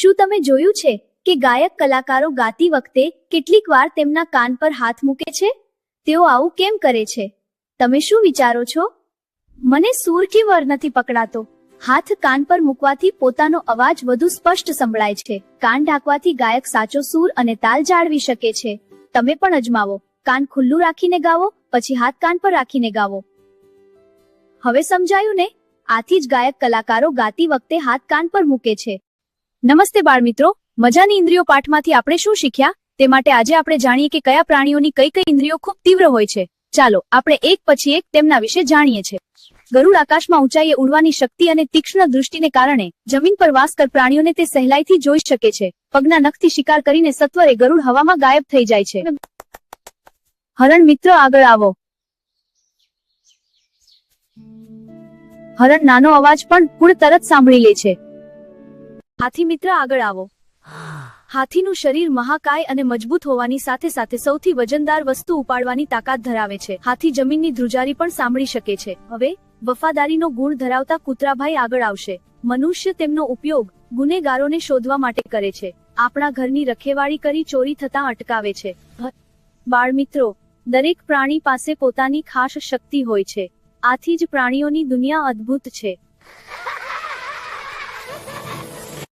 શું તમે જોયું છે કે ગાયક કલાકારો ગાતી વખતે કેટલીક વાર તેમના કાન પર હાથ મૂકે છે? તેઓ આવું કેમ કરે છે? તમે શું વિચારો છો? મને સૂર કે વર નથી પકડાતો. હાથ કાન પર મૂકવાથી પોતાનો અવાજ વધુ સ્પષ્ટ સંભળાય છે. કાન ઢાંકવાથી ગાયક સાચો સૂર અને તાલ જાળવી શકે છે. તમે પણ અજમાવો. કાન ખુલ્લું રાખીને ગાવો, પછી હાથ કાન પર રાખીને ગાવો. હવે સમજાયું ને? આથી જ ગાયક કલાકારો ગાતી વખતે હાથ કાન પર મૂકે છે. નમસ્તે બાળ મિત્રો, મજાની ઇન્દ્રિયો પાઠમાંથી આપણે શું શીખ્યા તે માટે આજે આપણે જાણીએ કે કયા પ્રાણીઓની કઈ કઈ ઇન્દ્રિયો ખૂબ તીવ્ર હોય છે. ચાલો આપણે એક પછી એક તેમના વિશે જાણીએ છીએ. ગરુડ આકાશમાં ઊંચાઈએ ઉડવાની શક્તિ અને તીક્ષ્ણ દૃષ્ટિને કારણે જમીન પર વાસ કર પ્રાણીઓને તે સહેલાઈથી જોઈ શકે છે. પગના નખથી શિકાર કરીને સત્વરે ગરુડ હવામાં ગાયબ થઈ જાય છે. હરણ મિત્ર આગળ આવો. હરણ નાનો અવાજ પણ કુળ તરત સાંભળી લે છે. હાથી મિત્ર આગળ આવો. હાથીનું શરીર મહાકાય અને મજબૂત હોવાની સાથે સાથે સૌથી વજનદાર વસ્તુ ઉપાડવાની તાકાત ધરાવે છે. હાથી જમીનની ધ્રુજારી પણ સાંભળી શકે છે. હવે વફાદારીનો ગુણ ધરાવતા કૂતરાભાઈ આગળ આવશે. મનુષ્ય તેમનો ઉપયોગ ગુનેગારોને શોધવા માટે કરે છે. આપણા ઘરની રખેવાળી કરી ચોરી થતા અટકાવે છે. બાળ મિત્રો, દરેક પ્રાણી પાસે પોતાની ખાસ શક્તિ હોય છે. આથી જ પ્રાણીઓની દુનિયા અદ્ભુત છે.